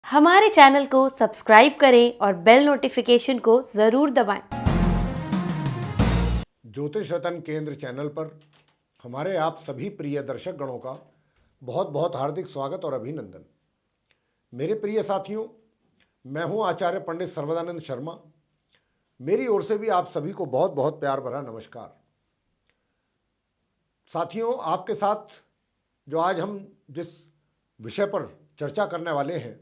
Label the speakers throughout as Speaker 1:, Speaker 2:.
Speaker 1: हमारे चैनल को सब्सक्राइब करें और बेल नोटिफिकेशन को ज़रूर दबाएं।
Speaker 2: ज्योतिष रतन केंद्र चैनल पर हमारे आप सभी प्रिय दर्शक गणों का बहुत बहुत हार्दिक स्वागत और अभिनंदन। मेरे प्रिय साथियों, मैं हूं आचार्य पंडित सर्वदानंद शर्मा। मेरी ओर से भी आप सभी को बहुत बहुत प्यार भरा नमस्कार। साथियों, आपके साथ जो आज हम जिस विषय पर चर्चा करने वाले हैं,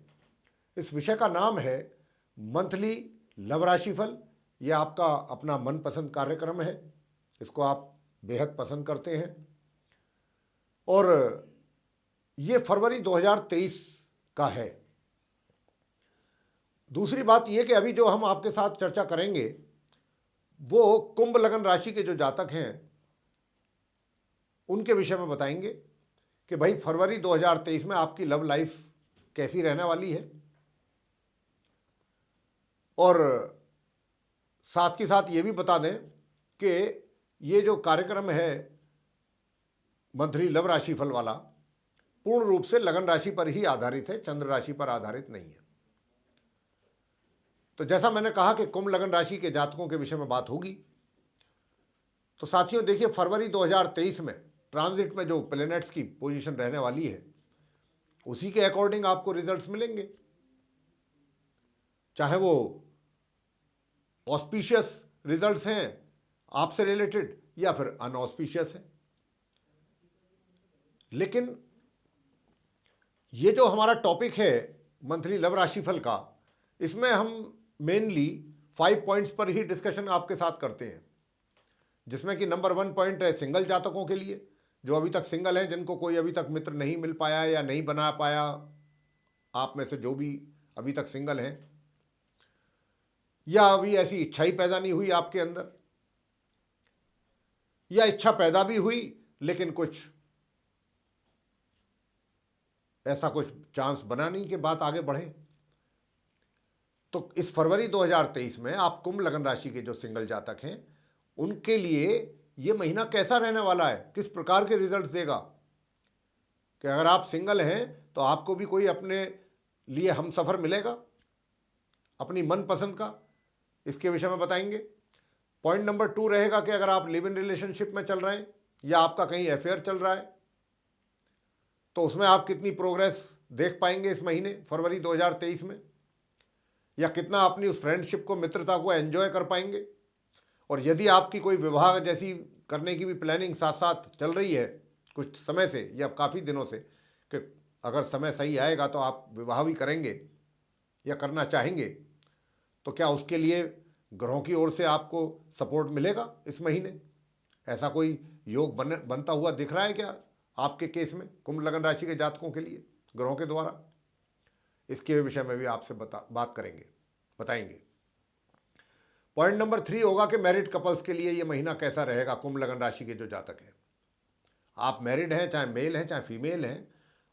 Speaker 2: इस विषय का नाम है मंथली लव राशिफल। ये आपका अपना मनपसंद कार्यक्रम है, इसको आप बेहद पसंद करते हैं और ये फरवरी 2023 का है। दूसरी बात ये कि अभी जो हम आपके साथ चर्चा करेंगे वो कुंभ लगन राशि के जो जातक हैं उनके विषय में बताएंगे कि भाई फरवरी 2023 में आपकी लव लाइफ कैसी रहने वाली है। और साथ के साथ ये भी बता दें कि ये जो कार्यक्रम है मंथली लव राशिफल वाला, पूर्ण रूप से लगन राशि पर ही आधारित है, चंद्र राशि पर आधारित नहीं है। तो जैसा मैंने कहा कि कुंभ लगन राशि के जातकों के विषय में बात होगी। तो साथियों देखिए, फरवरी 2023 में ट्रांजिट में जो प्लैनेट्स की पोजीशन रहने वाली है उसी के अकॉर्डिंग आपको रिजल्ट्स मिलेंगे, चाहे वो ऑस्पिशियस रिजल्ट्स हैं आपसे रिलेटेड या फिर अनऑस्पिशियस है। लेकिन ये जो हमारा टॉपिक है मंथली लव राशिफल का, इसमें हम मेनली 5 पॉइंट्स पर ही डिस्कशन आपके साथ करते हैं, जिसमें कि नंबर 1 पॉइंट है सिंगल जातकों के लिए, जो अभी तक सिंगल हैं, जिनको कोई अभी तक मित्र नहीं मिल पाया या नहीं बना पाया। आप में से जो भी अभी तक सिंगल हैं या अभी ऐसी इच्छा ही पैदा नहीं हुई आपके अंदर, या इच्छा पैदा भी हुई लेकिन कुछ ऐसा कुछ चांस बना नहीं कि बात आगे बढ़े, तो इस फरवरी 2023 में आप कुंभ लगन राशि के जो सिंगल जातक हैं उनके लिए ये महीना कैसा रहने वाला है, किस प्रकार के रिजल्ट देगा। कि अगर आप सिंगल हैं तो आपको भी कोई अपने लिए हमसफर मिलेगा अपनी मनपसंद का, इसके विषय में बताएंगे। पॉइंट नंबर 2 रहेगा कि अगर आप लिव इन रिलेशनशिप में चल रहे हैं या आपका कहीं अफेयर चल रहा है तो उसमें आप कितनी प्रोग्रेस देख पाएंगे इस महीने फरवरी 2023 में, या कितना अपनी उस फ्रेंडशिप को, मित्रता को एंजॉय कर पाएंगे। और यदि आपकी कोई विवाह जैसी करने की भी प्लानिंग साथ साथ चल रही है कुछ समय से या काफ़ी दिनों से, कि अगर समय सही आएगा तो आप विवाह भी करेंगे या करना चाहेंगे, तो क्या उसके लिए ग्रहों की ओर से आपको सपोर्ट मिलेगा इस महीने? ऐसा कोई योग बनता हुआ दिख रहा है क्या आपके केस में कुंभ लगन राशि के जातकों के लिए ग्रहों के द्वारा? इसके विषय में भी आपसे बात करेंगे, बताएंगे। पॉइंट नंबर 3 होगा कि मैरिड कपल्स के लिए ये महीना कैसा रहेगा। कुंभ लगन राशि के जो जातक हैं, आप मैरिड हैं, चाहे मेल हैं चाहे फीमेल हैं,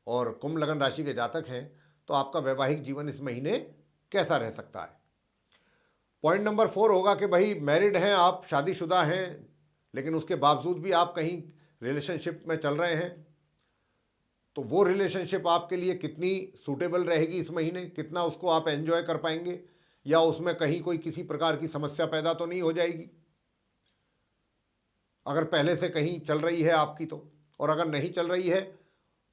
Speaker 2: और कुंभ लगन राशि के जातक हैं, तो आपका वैवाहिक जीवन इस महीने कैसा रह सकता है। पॉइंट नंबर 4 होगा कि भाई मैरिड हैं आप, शादीशुदा हैं, लेकिन उसके बावजूद भी आप कहीं रिलेशनशिप में चल रहे हैं, तो वो रिलेशनशिप आपके लिए कितनी सूटेबल रहेगी इस महीने, कितना उसको आप एंजॉय कर पाएंगे, या उसमें कहीं कोई किसी प्रकार की समस्या पैदा तो नहीं हो जाएगी अगर पहले से कहीं चल रही है आपकी तो। और अगर नहीं चल रही है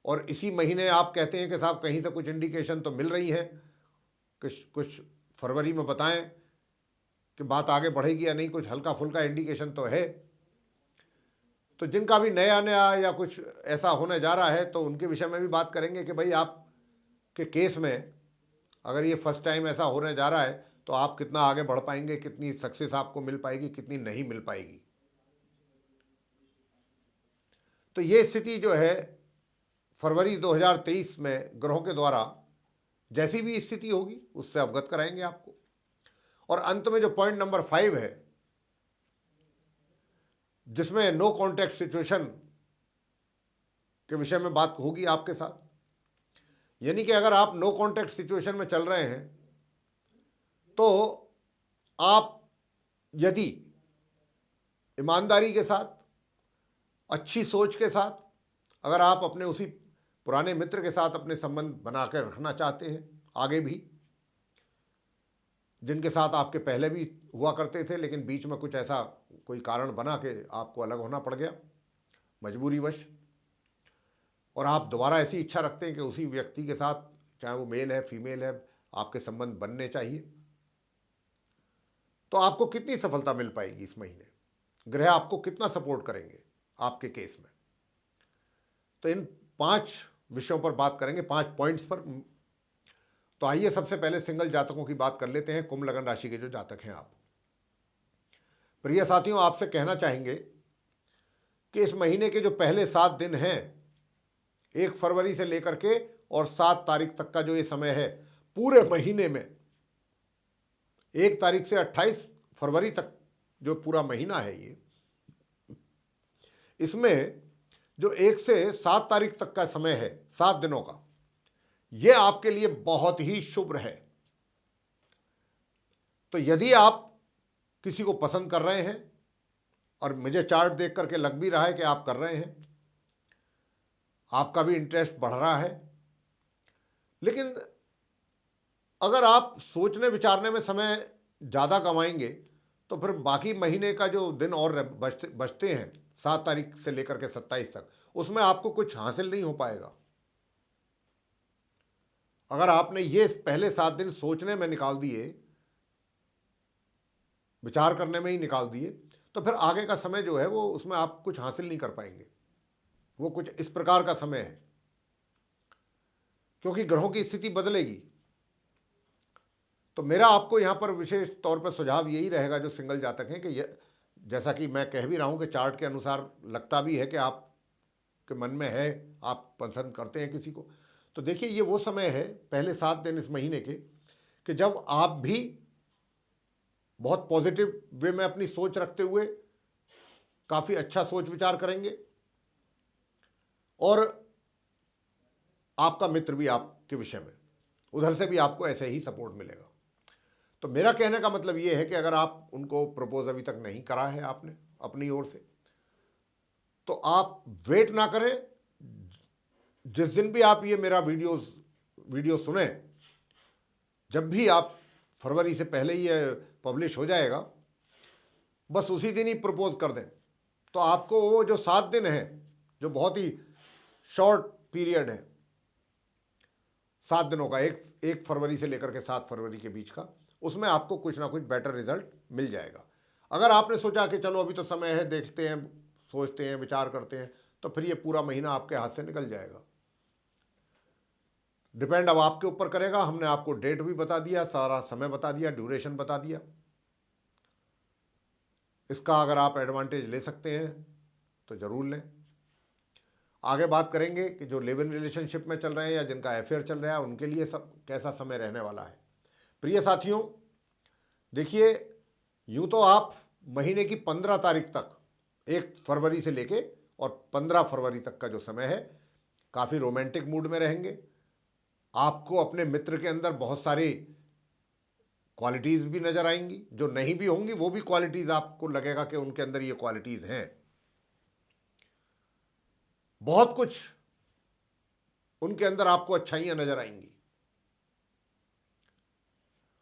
Speaker 2: और इसी महीने आप कहते हैं कि साहब कहीं से कुछ इंडिकेशन तो मिल रही है, कुछ फरवरी में बताएं कि बात आगे बढ़ेगी या नहीं, कुछ हल्का फुल्का इंडिकेशन तो है, तो जिनका भी नया नया या कुछ ऐसा होने जा रहा है तो उनके विषय में भी बात करेंगे कि भाई आपके केस में अगर ये फर्स्ट टाइम ऐसा होने जा रहा है तो आप कितना आगे बढ़ पाएंगे, कितनी सक्सेस आपको मिल पाएगी, कितनी नहीं मिल पाएगी। तो ये स्थिति जो है फरवरी 2023 में ग्रहों के द्वारा जैसी भी स्थिति होगी उससे अवगत कराएंगे आपको। और अंत में जो पॉइंट नंबर 5 है, जिसमें नो कॉन्टैक्ट सिचुएशन के विषय में बात होगी आपके साथ, यानी कि अगर आप नो कॉन्टैक्ट सिचुएशन में चल रहे हैं तो आप यदि ईमानदारी के साथ, अच्छी सोच के साथ, अगर आप अपने उसी पुराने मित्र के साथ अपने संबंध बना कर रखना चाहते हैं आगे भी, जिनके साथ आपके पहले भी हुआ करते थे लेकिन बीच में कुछ ऐसा कोई कारण बना कि आपको अलग होना पड़ गया मजबूरीवश, और आप दोबारा ऐसी इच्छा रखते हैं कि उसी व्यक्ति के साथ, चाहे वो मेल है फीमेल है, आपके संबंध बनने चाहिए, तो आपको कितनी सफलता मिल पाएगी इस महीने? ग्रह आपको कितना सपोर्ट करेंगे आपके केस में? तो इन 5 विषयों पर बात करेंगे, 5 पॉइंट्स पर। तो आइए सबसे पहले सिंगल जातकों की बात कर लेते हैं, कुंभ लगन राशि के जो जातक हैं आप। प्रिय साथियों, आपसे कहना चाहेंगे कि इस महीने के जो पहले 7 दिन हैं, 1 फरवरी से लेकर के और 7 तारीख तक का जो ये समय है, पूरे महीने में 1 तारीख से 28 फरवरी तक जो पूरा महीना है ये, इसमें जो 1 से 7 तारीख तक का समय है, 7 दिनों का, ये आपके लिए बहुत ही शुभ है। तो यदि आप किसी को पसंद कर रहे हैं, और मुझे चार्ट देख करके लग भी रहा है कि आप कर रहे हैं, आपका भी इंटरेस्ट बढ़ रहा है, लेकिन अगर आप सोचने विचारने में समय ज़्यादा कमाएंगे तो फिर बाकी महीने का जो दिन और बचते हैं 7 तारीख से लेकर के 27 तक, उसमें आपको कुछ हासिल नहीं हो पाएगा। अगर आपने ये पहले 7 दिन सोचने में निकाल दिए, विचार करने में ही निकाल दिए, तो फिर आगे का समय जो है वो, उसमें आप कुछ हासिल नहीं कर पाएंगे। वो कुछ इस प्रकार का समय है, क्योंकि ग्रहों की स्थिति बदलेगी। तो मेरा आपको यहाँ पर विशेष तौर पर सुझाव यही रहेगा, जो सिंगल जातक हैं, कि जैसा कि मैं कह भी रहा हूँ कि चार्ट के अनुसार लगता भी है कि आपके मन में है, आप पसंद करते हैं किसी को, तो देखिए ये वो समय है पहले 7 दिन इस महीने के, कि जब आप भी बहुत पॉजिटिव वे में अपनी सोच रखते हुए काफ़ी अच्छा सोच विचार करेंगे, और आपका मित्र भी आपके विषय में, उधर से भी आपको ऐसे ही सपोर्ट मिलेगा। तो मेरा कहने का मतलब ये है कि अगर आप उनको प्रपोज अभी तक नहीं करा है आपने अपनी ओर से, तो आप वेट ना करें। जिस दिन भी आप ये मेरा वीडियो सुने, जब भी आप, फरवरी से पहले ही ये पब्लिश हो जाएगा, बस उसी दिन ही प्रपोज कर दें, तो आपको वो जो 7 दिन है, जो बहुत ही शॉर्ट पीरियड है, 7 दिनों का, 1 फरवरी से लेकर के 7 फरवरी के बीच का, उसमें आपको कुछ ना कुछ बेटर रिजल्ट मिल जाएगा। अगर आपने सोचा कि चलो अभी तो समय है, देखते हैं, सोचते हैं, विचार करते हैं, तो फिर ये पूरा महीना आपके हाथ से निकल जाएगा। डिपेंड अब आपके ऊपर करेगा। हमने आपको डेट भी बता दिया, सारा समय बता दिया, ड्यूरेशन बता दिया। इसका अगर आप एडवांटेज ले सकते हैं तो ज़रूर लें। आगे बात करेंगे कि जो लिव इन रिलेशनशिप में चल रहे हैं या जिनका अफेयर चल रहा है, उनके लिए सब कैसा समय रहने वाला है। प्रिय साथियों, देखिए, यूँ तो आप महीने की 15 तारीख तक, 1 फरवरी से लेके और 15 फरवरी तक का जो समय है, काफ़ी रोमांटिक मूड में रहेंगे। आपको अपने मित्र के अंदर बहुत सारी क्वालिटीज़ भी नज़र आएंगी, जो नहीं भी होंगी वो भी क्वालिटीज़ आपको लगेगा कि उनके अंदर ये क्वालिटीज़ हैं। बहुत कुछ उनके अंदर आपको अच्छाइयाँ नज़र आएंगी,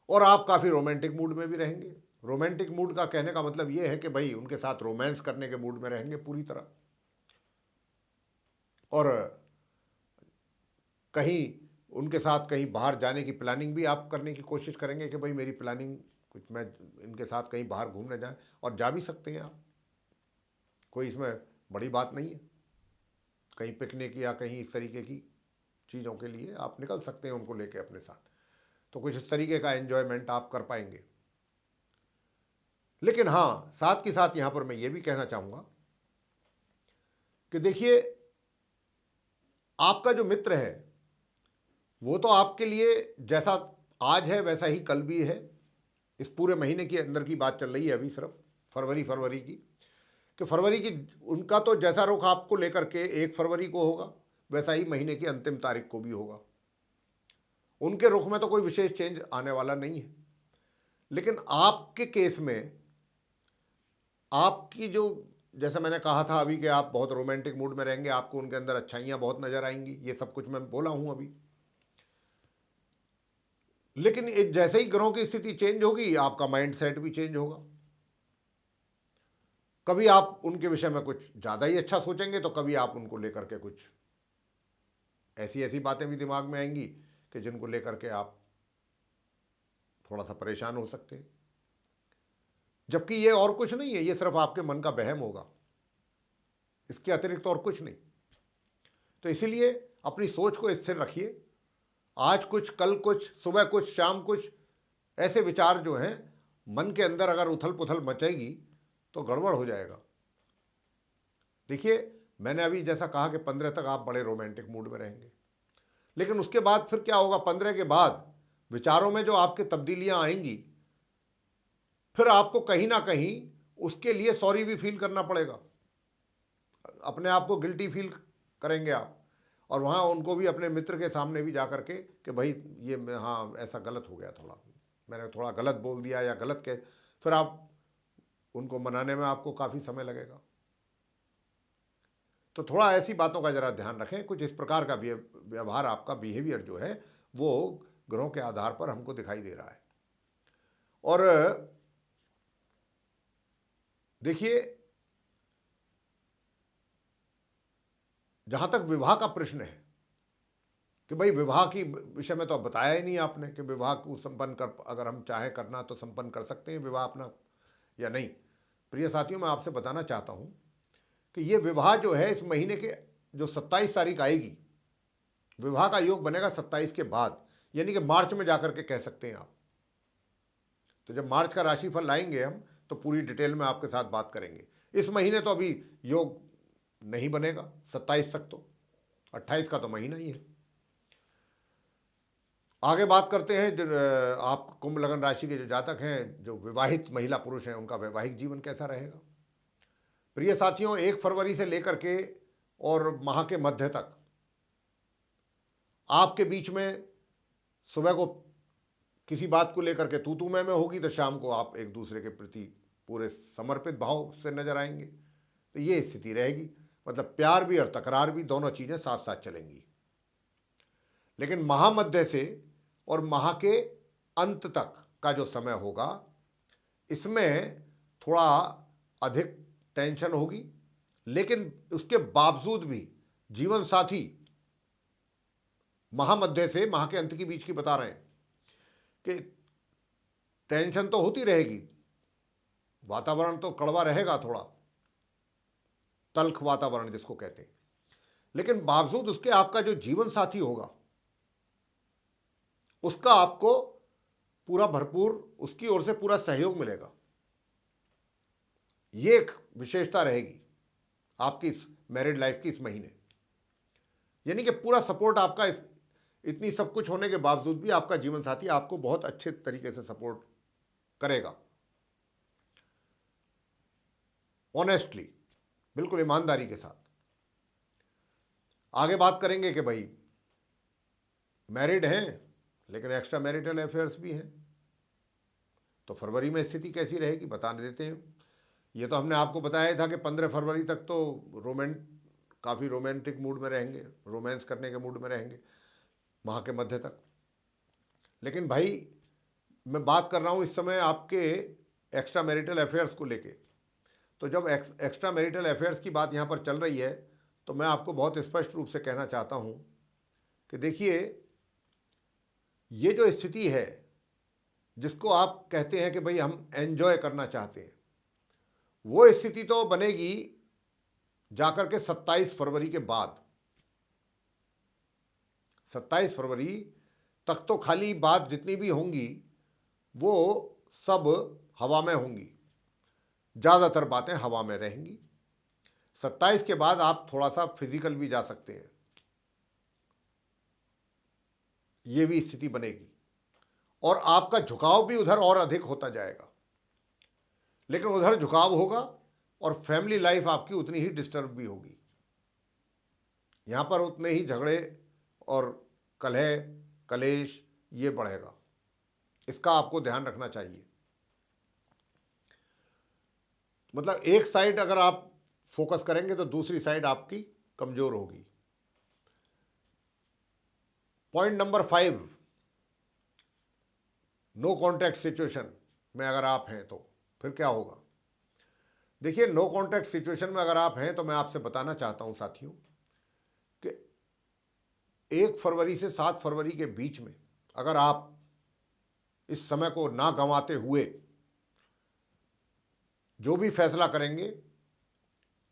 Speaker 2: और आप काफ़ी रोमांटिक मूड में भी रहेंगे। रोमांटिक मूड का कहने का मतलब ये है कि भाई उनके साथ रोमांस करने के मूड में रहेंगे पूरी तरह, और कहीं उनके साथ कहीं बाहर जाने की प्लानिंग भी आप करने की कोशिश करेंगे कि भाई मेरी प्लानिंग कुछ, मैं इनके साथ कहीं बाहर घूमने जाएं, और जा भी सकते हैं आप, कोई इसमें बड़ी बात नहीं है। कहीं पिकनिक या कहीं इस तरीके की चीज़ों के लिए आप निकल सकते हैं उनको लेके अपने साथ, तो कुछ इस तरीके का एन्जॉयमेंट आप कर पाएंगे। लेकिन हाँ, साथ के साथ यहाँ पर मैं ये भी कहना चाहूँगा कि देखिए, आपका जो मित्र है वो तो आपके लिए जैसा आज है वैसा ही कल भी है। इस पूरे महीने के अंदर की बात चल रही है अभी, सिर्फ फरवरी की, कि फरवरी की उनका तो जैसा रुख आपको लेकर के 1 फरवरी को होगा, वैसा ही महीने की अंतिम तारीख को भी होगा। उनके रुख में तो कोई विशेष चेंज आने वाला नहीं है। लेकिन आपके केस में आपकी जो, जैसा मैंने कहा था अभी कि आप बहुत रोमांटिक मूड में रहेंगे, आपको उनके अंदर अच्छाइयाँ बहुत नज़र आएंगी, ये सब कुछ मैं बोला हूँ अभी। लेकिन जैसे ही ग्रहों की स्थिति चेंज होगी आपका माइंड सेट भी चेंज होगा। कभी आप उनके विषय में कुछ ज़्यादा ही अच्छा सोचेंगे तो कभी आप उनको लेकर के कुछ ऐसी ऐसी बातें भी दिमाग में आएंगी कि जिनको लेकर के आप थोड़ा सा परेशान हो सकते हैं। जबकि ये और कुछ नहीं है, ये सिर्फ आपके मन का वहम होगा, इसके अतिरिक्त और कुछ नहीं। तो इसीलिए अपनी सोच को स्थिर रखिए। आज कुछ, कल कुछ, सुबह कुछ, शाम कुछ, ऐसे विचार जो हैं मन के अंदर अगर उथल पुथल मचेगी तो गड़बड़ हो जाएगा। देखिए, मैंने अभी जैसा कहा कि 15 तक आप बड़े रोमांटिक मूड में रहेंगे, लेकिन उसके बाद फिर क्या होगा? 15 के बाद विचारों में जो आपके तब्दीलियां आएंगी, फिर आपको कहीं ना कहीं उसके लिए सॉरी भी फील करना पड़ेगा। अपने आप को गिल्टी फील करेंगे आप, और वहाँ उनको भी, अपने मित्र के सामने भी जा कर के कि भाई ये हाँ ऐसा गलत हो गया, थोड़ा मैंने थोड़ा गलत बोल दिया या गलत कह, फिर आप उनको मनाने में आपको काफ़ी समय लगेगा। तो थोड़ा ऐसी बातों का ज़रा ध्यान रखें। कुछ इस प्रकार का व्यवहार, आपका बिहेवियर जो है वो ग्रहों के आधार पर हमको दिखाई दे रहा है। और देखिए, जहां तक विवाह का प्रश्न है कि भाई विवाह की विषय में तो अब बताया ही नहीं आपने कि विवाह को संपन्न कर, अगर हम चाहे करना तो संपन्न कर सकते हैं विवाह अपना या नहीं। प्रिय साथियों, मैं आपसे बताना चाहता हूं कि ये विवाह जो है इस महीने के जो 27 तारीख आएगी, विवाह का योग बनेगा 27 के बाद, यानी कि मार्च में जाकर के कह सकते हैं आप। तो जब मार्च का राशिफल लाएंगे हम तो पूरी डिटेल में आपके साथ बात करेंगे। इस महीने तो अभी योग नहीं बनेगा 27 तक, तो 28 का तो महीना ही है। आगे बात करते हैं जो आप कुंभ लगन राशि के जो जातक हैं, जो विवाहित महिला पुरुष हैं, उनका वैवाहिक जीवन कैसा रहेगा। प्रिय साथियों, 1 फरवरी से लेकर के और माह के मध्य तक आपके बीच में सुबह को किसी बात को लेकर के तू मैं होगी, तो शाम को आप एक दूसरे के प्रति पूरे समर्पित भाव से नजर आएंगे। तो ये स्थिति रहेगी, मतलब प्यार भी और तकरार भी, दोनों चीजें साथ साथ चलेंगी। लेकिन महामध्य से और माह के अंत तक का जो समय होगा, इसमें थोड़ा अधिक टेंशन होगी, लेकिन उसके बावजूद भी जीवन साथी, महामध्य से माह के अंत के बीच की बता रहे हैं कि टेंशन तो होती रहेगी, वातावरण तो कड़वा रहेगा, थोड़ा तल्ख वातावरण जिसको कहते हैं, लेकिन बावजूद उसके आपका जो जीवन साथी होगा उसका आपको पूरा भरपूर, उसकी ओर से पूरा सहयोग मिलेगा। ये एक विशेषता रहेगी आपकी इस मैरिड लाइफ की इस महीने, यानी कि पूरा सपोर्ट आपका, इतनी सब कुछ होने के बावजूद भी आपका जीवन साथी आपको बहुत अच्छे तरीके से सपोर्ट करेगा, ऑनेस्टली, बिल्कुल ईमानदारी के साथ। आगे बात करेंगे कि भाई मैरिड हैं लेकिन एक्स्ट्रा मैरिटल अफेयर्स भी हैं, तो फरवरी में स्थिति कैसी रहेगी बता देते हैं। ये तो हमने आपको बताया था कि 15 फरवरी तक तो काफ़ी रोमांटिक मूड में रहेंगे, रोमांस करने के मूड में रहेंगे माह के मध्य तक। लेकिन भाई मैं बात कर रहा हूँ इस समय आपके एक्स्ट्रा मैरिटल अफेयर्स को लेके, तो जब एक्स्ट्रा मैरिटल अफेयर्स की बात यहाँ पर चल रही है तो मैं आपको बहुत स्पष्ट रूप से कहना चाहता हूँ कि देखिए, ये जो स्थिति है जिसको आप कहते हैं कि भाई हम एंजॉय करना चाहते हैं, वो स्थिति तो बनेगी जाकर के 27 फरवरी के बाद। 27 फरवरी तक तो खाली बात जितनी भी होंगी वो सब हवा में होंगी, ज़्यादातर बातें हवा में रहेंगी। 27 के बाद आप थोड़ा सा फिजिकल भी जा सकते हैं, ये भी स्थिति बनेगी, और आपका झुकाव भी उधर और अधिक होता जाएगा। लेकिन उधर झुकाव होगा और फैमिली लाइफ आपकी उतनी ही डिस्टर्ब भी होगी, यहाँ पर उतने ही झगड़े और कलह कलेश ये बढ़ेगा, इसका आपको ध्यान रखना चाहिए। मतलब एक साइड अगर आप फोकस करेंगे तो दूसरी साइड आपकी कमजोर होगी। Point number 5, no contact situation में अगर आप हैं तो फिर क्या होगा? देखिए, नो कॉन्टैक्ट सिचुएशन में अगर आप हैं तो मैं आपसे बताना चाहता हूं साथियों कि 1 फरवरी से 7 फरवरी के बीच में अगर आप इस समय को ना गंवाते हुए जो भी फैसला करेंगे,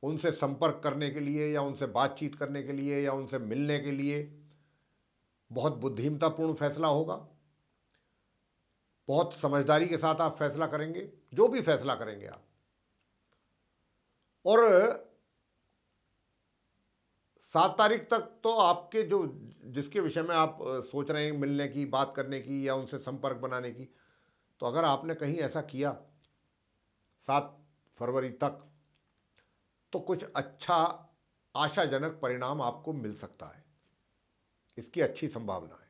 Speaker 2: उनसे संपर्क करने के लिए या उनसे बातचीत करने के लिए या उनसे मिलने के लिए बहुत बुद्धिमत्तापूर्ण फैसला होगा। बहुत समझदारी के साथ आप फैसला करेंगे, जो भी फैसला करेंगे आप। और 7 तारीख तक तो आपके जो जिसके विषय में आप सोच रहे हैं मिलने की, बात करने की या उनसे संपर्क बनाने की, तो अगर आपने कहीं ऐसा किया 7 फरवरी तक, तो कुछ अच्छा आशाजनक परिणाम आपको मिल सकता है। इसकी अच्छी संभावना है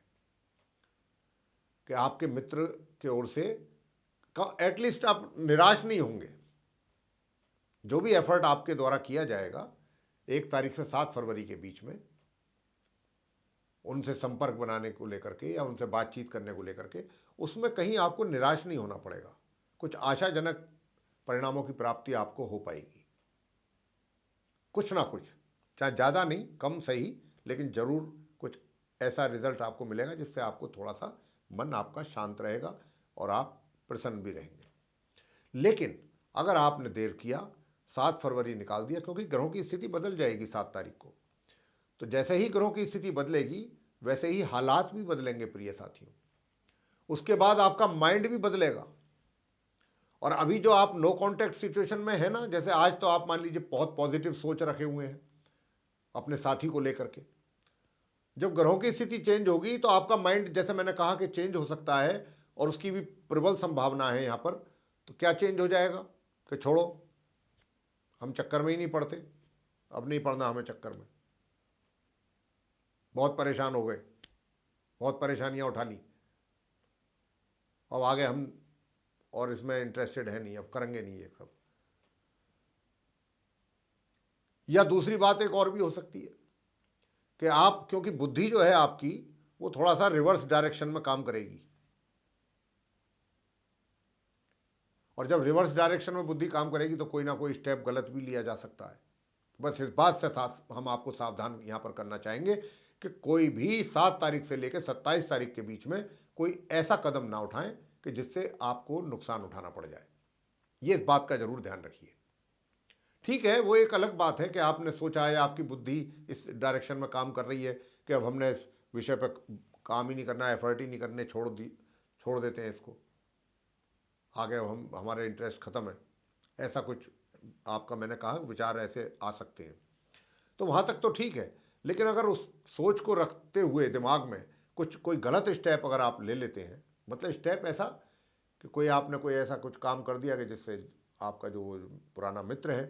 Speaker 2: कि आपके मित्र की ओर से एटलीस्ट आप निराश नहीं होंगे। जो भी एफर्ट आपके द्वारा किया जाएगा 1 तारीख से 7 फरवरी के बीच में उनसे संपर्क बनाने को लेकर के या उनसे बातचीत करने को लेकर के, उसमें कहीं आपको निराश नहीं होना पड़ेगा। कुछ आशाजनक परिणामों की प्राप्ति आपको हो पाएगी। कुछ ना कुछ, चाहे ज़्यादा नहीं, कम सही, लेकिन ज़रूर कुछ ऐसा रिजल्ट आपको मिलेगा जिससे आपको थोड़ा सा मन आपका शांत रहेगा और आप प्रसन्न भी रहेंगे। लेकिन अगर आपने देर किया, 7 फरवरी निकाल दिया, क्योंकि ग्रहों की स्थिति बदल जाएगी 7 तारीख को, तो जैसे ही ग्रहों की स्थिति बदलेगी वैसे ही हालात भी बदलेंगे प्रिय साथियों। उसके बाद आपका माइंड भी बदलेगा। और अभी जो आप नो कॉन्टैक्ट सिचुएशन में है ना, जैसे आज तो आप मान लीजिए बहुत पॉजिटिव सोच रखे हुए हैं अपने साथी को लेकर के, जब ग्रहों की स्थिति चेंज होगी तो आपका माइंड, जैसे मैंने कहा कि चेंज हो सकता है और उसकी भी प्रबल संभावना है यहाँ पर। तो क्या चेंज हो जाएगा कि छोड़ो, हम चक्कर में ही नहीं पड़ते, अब नहीं पड़ना हमें चक्कर में, बहुत परेशान हो गए, बहुत परेशानियां उठा ली, अब आगे हम और इसमें इंटरेस्टेड है नहीं, अब करेंगे नहीं ये सब। या दूसरी बात एक और भी हो सकती है कि आप, क्योंकि बुद्धि जो है आपकी वो थोड़ा सा रिवर्स डायरेक्शन में काम करेगी, और जब रिवर्स डायरेक्शन में बुद्धि काम करेगी तो कोई ना कोई स्टेप गलत भी लिया जा सकता है। बस इस बात से हम आपको सावधान यहाँ पर करना चाहेंगे कि कोई भी 7 तारीख से लेकर 27 तारीख के बीच में कोई ऐसा कदम ना उठाएं कि जिससे आपको नुकसान उठाना पड़ जाए। ये इस बात का जरूर ध्यान रखिए। ठीक है, वो एक अलग बात है कि आपने सोचा है, आपकी बुद्धि इस डायरेक्शन में काम कर रही है कि अब हमने इस विषय पर काम ही नहीं करना, एफर्ट ही नहीं करने, छोड़ देते हैं इसको, आगे हम हमारे इंटरेस्ट ख़त्म है, ऐसा कुछ आपका, मैंने कहा, विचार ऐसे आ सकते हैं। तो वहाँ तक तो ठीक है, लेकिन अगर उस सोच को रखते हुए दिमाग में कोई गलत स्टेप अगर आप ले लेते हैं, मतलब स्टेप ऐसा कि आपने कोई ऐसा कुछ काम कर दिया कि जिससे आपका जो पुराना मित्र है,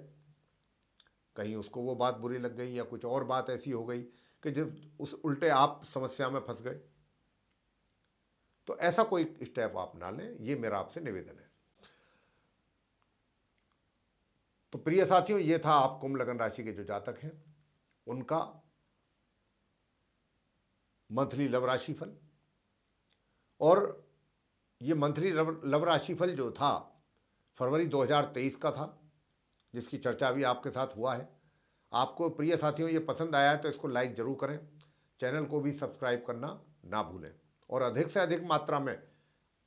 Speaker 2: कहीं उसको वो बात बुरी लग गई या कुछ और बात ऐसी हो गई कि जब उस उल्टे आप समस्या में फंस गए, तो ऐसा कोई स्टेप आप ना लें, ये मेरा आपसे निवेदन है। तो प्रिय साथियों, ये था आप कुंभ लगन राशि के जो जातक हैं उनका मंथली लव राशिफल। और ये मंथली लव राशिफल जो था फरवरी 2023 का था, जिसकी चर्चा अभी आपके साथ हुआ है। आपको प्रिय साथियों ये पसंद आया है तो इसको लाइक जरूर करें, चैनल को भी सब्सक्राइब करना ना भूलें, और अधिक से अधिक मात्रा में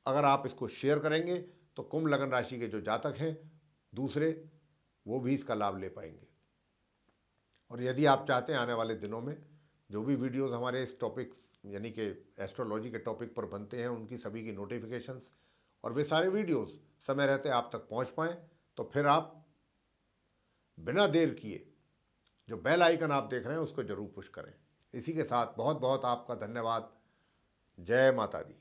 Speaker 2: अगर आप इसको शेयर करेंगे तो कुंभ लगन राशि के जो जातक हैं दूसरे, वो भी इसका लाभ ले पाएंगे। और यदि आप चाहते हैं आने वाले दिनों में जो भी वीडियोस हमारे इस टॉपिक यानी कि एस्ट्रोलॉजी के टॉपिक पर बनते हैं, उनकी सभी की नोटिफिकेशंस और वे सारे वीडियोस समय रहते आप तक पहुंच पाएँ, तो फिर आप बिना देर किए जो बेल आइकन आप देख रहे हैं उसको जरूर पुश करें। इसी के साथ बहुत बहुत आपका धन्यवाद। जय माता दी।